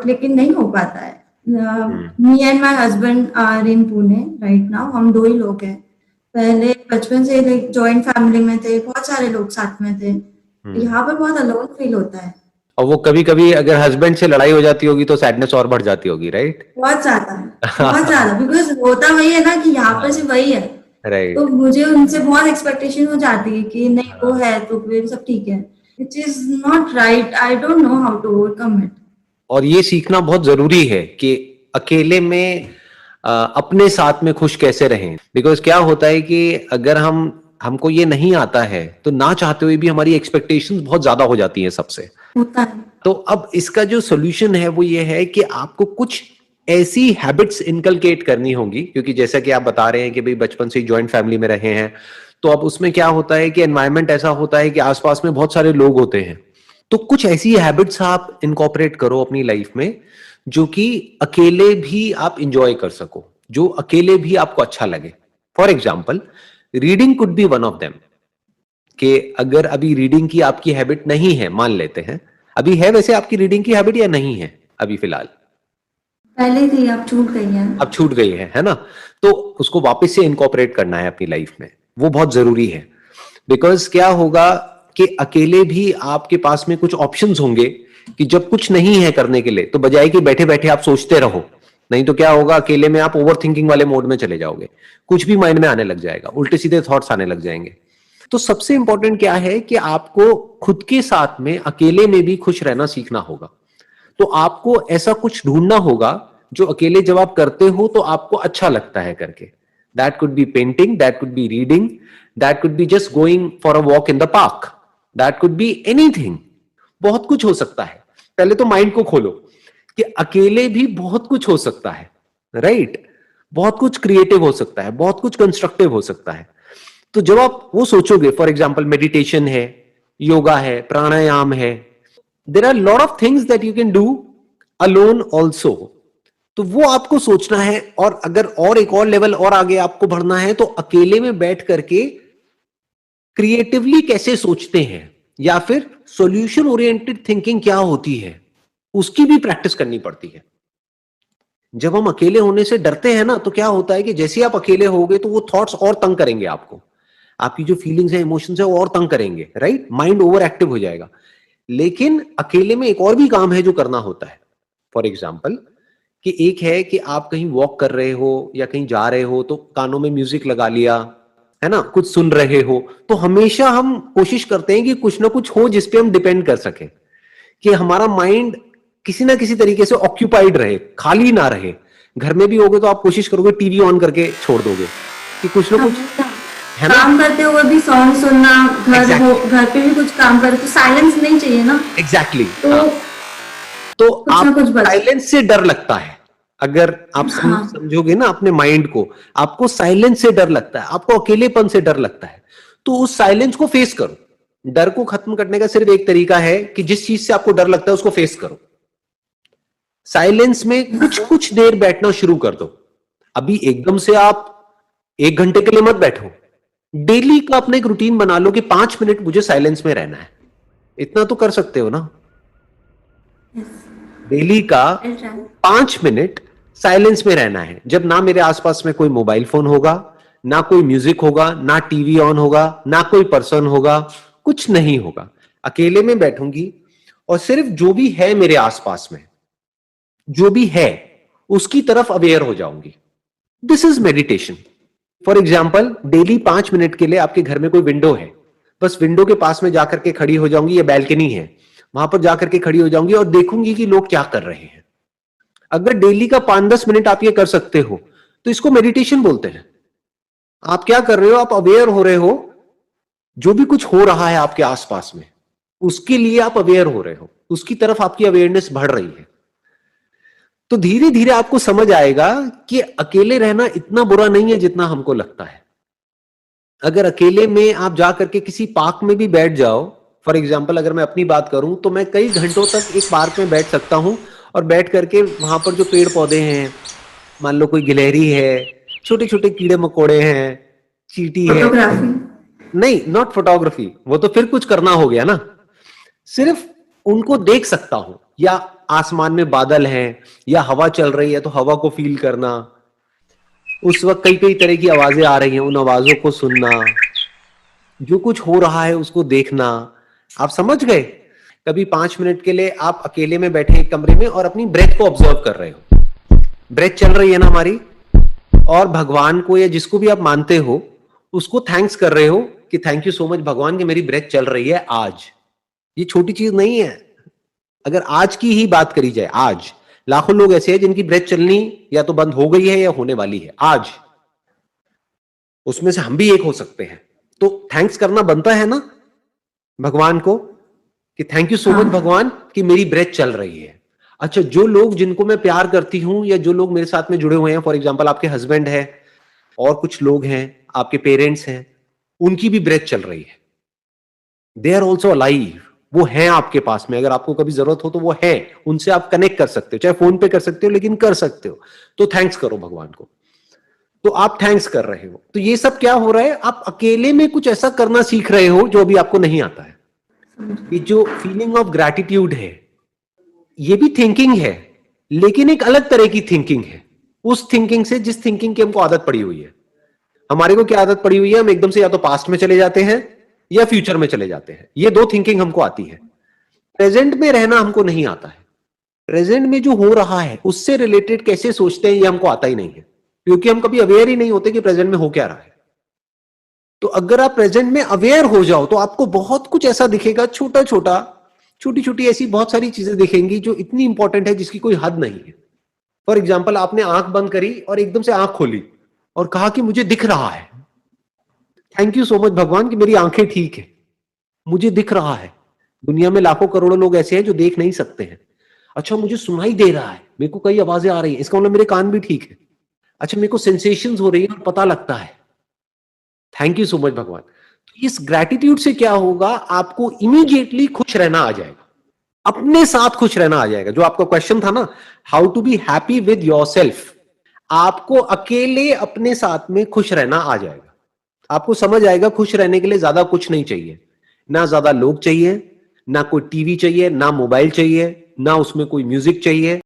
लेकिन नहीं हो पाता है। Me and my husband are in Pune right now, हम 2 ही लोग हैं। पहले बचपन से लाइक जॉइंट फैमिली में थे, बहुत सारे लोग साथ में थे। यहाँ पर बहुत अलोन फील होता है। और वो कभी कभी अगर हस्बैंड से लड़ाई हो जाती होगी तो सैडनेस और बढ़ जाती होगी, राइट? बहुत ज्यादा बिकॉज होता वही है ना कि यहाँ पर सिर्फ वही है, राइट। तो मुझे उनसे बहुत एक्सपेक्टेशन हो जाती है कि नहीं वो है तो फिर सब ठीक है, which is not right. I don't know how to overcome it. और ये सीखना बहुत जरूरी है कि अकेले में अपने साथ में खुश कैसे रहें। बिकॉज क्या होता है कि अगर हमको ये नहीं आता है तो ना चाहते हुए भी हमारी एक्सपेक्टेशंस बहुत ज्यादा हो जाती हैं सबसे। होता है। तो अब इसका जो सोल्यूशन है वो ये है कि आपको कुछ ऐसी हैबिट्स इनकलकेट करनी होगी, क्योंकि जैसा कि आप बता रहे हैं कि भाई बचपन से जॉइंट फैमिली में रहे हैं, तो अब उसमें क्या होता है कि एनवायरनमेंट ऐसा होता है कि आसपास में बहुत सारे लोग होते हैं। तो कुछ ऐसी हैबिट्स आप इनकॉर्पोरेट करो अपनी लाइफ में जो कि अकेले भी आप इंजॉय कर सको, जो अकेले भी आपको अच्छा लगे। For example, reading could be one of them. कि अगर अभी रीडिंग की आपकी हैबिट नहीं है, मान लेते हैं अभी है वैसे आपकी रीडिंग की हैबिट या नहीं है अभी फिलहाल? पहले थी, अब छूट गई है। अब छूट गई है ना? तो उसको वापस से इनकॉर्पोरेट करना है अपनी लाइफ में, वो बहुत जरूरी है। बिकॉज क्या होगा कि अकेले भी आपके पास में कुछ ऑप्शंस होंगे कि जब कुछ नहीं है करने के लिए तो बजाय कि बैठे बैठे आप सोचते रहो, नहीं तो क्या होगा, अकेले में आप ओवर थिंकिंग वाले मोड में चले जाओगे, कुछ भी माइंड में आने लग जाएगा, उल्टे सीधे थॉट्स आने लग जाएंगे। तो सबसे इंपॉर्टेंट क्या है कि आपको खुद के साथ में अकेले में भी खुश रहना सीखना होगा। तो आपको ऐसा कुछ ढूंढना होगा जो अकेले जब आप करते हो तो आपको अच्छा लगता है करके। That could be painting, that could be reading, that could be just going for a walk in the park, that could be anything. बहुत कुछ हो सकता है। पहले तो माइंड को खोलो कि अकेले भी बहुत कुछ हो सकता है, राइट? बहुत कुछ क्रिएटिव हो सकता है, बहुत कुछ कंस्ट्रक्टिव हो सकता है। तो जब आप वो सोचोगे, फॉर एग्जाम्पल मेडिटेशन है, योगा है, प्राणायाम है, there are lot of things that you can do alone also. तो वो आपको सोचना है। और अगर और एक और लेवल और आगे आपको बढ़ना है तो अकेले में बैठ करके क्रिएटिवली कैसे सोचते हैं या फिर सॉल्यूशन ओरिएंटेड थिंकिंग क्या होती है, उसकी भी प्रैक्टिस करनी पड़ती है। जब हम अकेले होने से डरते हैं ना, तो क्या होता है कि जैसे आप अकेले होगे तो वो थॉट्स और तंग करेंगे आपको, आपकी जो फीलिंग्स है, इमोशंस है, वो और तंग करेंगे, राइट? माइंड ओवर एक्टिव हो जाएगा। लेकिन अकेले में एक और भी काम है जो करना होता है। फॉर एग्जाम्पल, कि एक है कि आप कहीं वॉक कर रहे हो या कहीं जा रहे हो तो कानों में म्यूजिक लगा लिया, है ना, कुछ सुन रहे हो। तो हमेशा हम कोशिश करते हैं कि कुछ ना कुछ हो जिसपे हम डिपेंड कर सकें, कि हमारा माइंड किसी ना किसी तरीके से ऑक्यूपाइड रहे, खाली ना रहे। घर में भी होगे तो आप कोशिश करोगे टीवी ऑन करके छोड़ दोगे कि कुछ ना कुछ, है ना? काम करते हुए भी सॉन्ग सुनना, घर पे भी कुछ काम करे तो साइलेंस नहीं चाहिए ना। एग्जैक्टली। तो आप साइलेंस से डर लगता है। अगर आप समझोगे ना अपने माइंड को, आपको साइलेंस से डर लगता है, आपको अकेलेपन से डर लगता है, तो उस साइलेंस को फेस करो। डर को खत्म करने का सिर्फ एक तरीका है कि जिस चीज से आपको डर लगता है उसको फेस करो। साइलेंस में कुछ देर बैठना शुरू कर दो। अभी एकदम से आप 1 घंटे के लिए मत बैठो। डेली का अपना एक रूटीन बना लो कि 5 मिनट मुझे साइलेंस में रहना है। इतना तो कर सकते हो ना? डेली का 5 मिनट साइलेंस में रहना है, जब ना मेरे आसपास में कोई मोबाइल फोन होगा, ना कोई म्यूजिक होगा, ना टीवी ऑन होगा, ना कोई पर्सन होगा, कुछ नहीं होगा। अकेले में बैठूंगी और सिर्फ जो भी है मेरे आसपास में, जो भी है उसकी तरफ अवेयर हो जाऊंगी। This is meditation. For example, daily 5 minute के लिए आपके घर में कोई विंडो है, बस विंडो के पास में जाकर के खड़ी हो जाऊंगी, या बैल्कनी है, वहां पर जाकर के खड़ी हो जाऊंगी और देखूंगी कि लोग क्या कर रहे हैं। अगर डेली का 5-10 मिनट आप ये कर सकते हो तो इसको मेडिटेशन बोलते हैं। आप क्या कर रहे हो? आप अवेयर हो रहे हो, जो भी कुछ हो रहा है आपके आसपास में उसके लिए आप अवेयर हो रहे हो, उसकी तरफ आपकी अवेयरनेस बढ़ रही है। तो धीरे धीरे आपको समझ आएगा कि अकेले रहना इतना बुरा नहीं है जितना हमको लगता है। अगर अकेले में आप जाकर के किसी पार्क में भी बैठ जाओ, फॉर एग्जाम्पल अगर मैं अपनी बात करूं तो मैं कई घंटों तक एक पार्क में बैठ सकता हूं और बैठ करके वहां पर जो पेड़ पौधे हैं, मान लो कोई गिलहरी है, छोटे छोटे कीड़े मकोड़े हैं, चींटी है, नहीं, नॉट फोटोग्राफी, वो तो फिर कुछ करना हो गया ना, सिर्फ उनको देख सकता हूं या आसमान में बादल हैं या हवा चल रही है तो हवा को फील करना, उस वक्त कई कई तरह की आवाजें आ रही हैं, उन आवाजों को सुनना, जो कुछ हो रहा है उसको देखना। आप समझ गए? कभी 5 मिनट के लिए आप अकेले में बैठे एक कमरे में और अपनी ब्रेथ को ऑब्जर्व कर रहे हो, ब्रेथ चल रही है ना हमारी, और भगवान को या जिसको भी आप मानते हो उसको थैंक्स कर रहे हो कि थैंक यू सो मच भगवान कि मेरी ब्रेथ चल रही है आज। ये छोटी चीज नहीं है। अगर आज की ही बात करी जाए, आज लाखों लोग ऐसे हैं जिनकी ब्रेथ चलनी या तो बंद हो गई है या होने वाली है आज, उसमें से हम भी एक हो सकते हैं। तो थैंक्स करना बनता है ना भगवान को कि थैंक यू सो मच भगवान कि मेरी ब्रेथ चल रही है। अच्छा, जो लोग जिनको मैं प्यार करती हूं या जो लोग मेरे साथ में जुड़े हुए हैं, फॉर एग्जांपल आपके हस्बैंड है और कुछ लोग हैं, आपके पेरेंट्स हैं, उनकी भी ब्रेथ चल रही है, दे आर ऑल्सो अलाइव, वो हैं आपके पास में। अगर आपको कभी जरूरत हो तो वो है, उनसे आप कनेक्ट कर सकते हो, चाहे फोन पे कर सकते हो लेकिन कर सकते हो। तो थैंक्स करो भगवान को। तो आप थैंक्स कर रहे हो, तो ये सब क्या हो रहा है, आप अकेले में कुछ ऐसा करना सीख रहे हो जो अभी आपको नहीं आता है। ये जो फीलिंग ऑफ ग्रैटिट्यूड है, ये भी थिंकिंग है, लेकिन एक अलग तरह की थिंकिंग है उस थिंकिंग से जिस थिंकिंग की हमको आदत पड़ी हुई है। हमारे को क्या आदत पड़ी हुई है, हम एकदम से या तो पास्ट में चले जाते हैं या फ्यूचर में चले जाते हैं। ये दो थिंकिंग हमको आती है। प्रेजेंट में रहना हमको नहीं आता है। प्रेजेंट में जो हो रहा है उससे रिलेटेड कैसे सोचते हैं ये हमको आता ही नहीं है, क्योंकि हम कभी अवेयर ही नहीं होते कि प्रेजेंट में हो क्या रहा है। तो अगर आप प्रेजेंट में अवेयर हो जाओ तो आपको बहुत कुछ ऐसा दिखेगा, छोटा छोटा, छोटी छोटी ऐसी बहुत सारी चीजें दिखेंगी जो इतनी इंपॉर्टेंट है जिसकी कोई हद नहीं है। फॉर एग्जाम्पल, आपने आंख बंद करी और एकदम से आंख खोली और कहा कि मुझे दिख रहा है, थैंक यू सो मच भगवान कि मेरी आंखें ठीक है, मुझे दिख रहा है। दुनिया में लाखों करोड़ों लोग ऐसे हैं जो देख नहीं सकते हैं। अच्छा, मुझे सुनाई दे रहा है, मेरे को कई आवाजें आ रही हैं, इसका मतलब मेरे कान भी ठीक है। अच्छा, मेरे को सेंसेशंस हो रही है और पता लगता है, थैंक यू सो मच भगवान। तो इस ग्रैटिट्यूड से क्या होगा, आपको इमीडिएटली खुश रहना आ जाएगा, अपने साथ खुश रहना आ जाएगा। जो आपका क्वेश्चन था ना, how to be happy with yourself, आपको अकेले अपने साथ में खुश रहना आ जाएगा। आपको समझ आएगा खुश रहने के लिए ज्यादा कुछ नहीं चाहिए, ना ज्यादा लोग चाहिए, ना कोई टीवी चाहिए, ना मोबाइल चाहिए, ना उसमें कोई म्यूजिक चाहिए।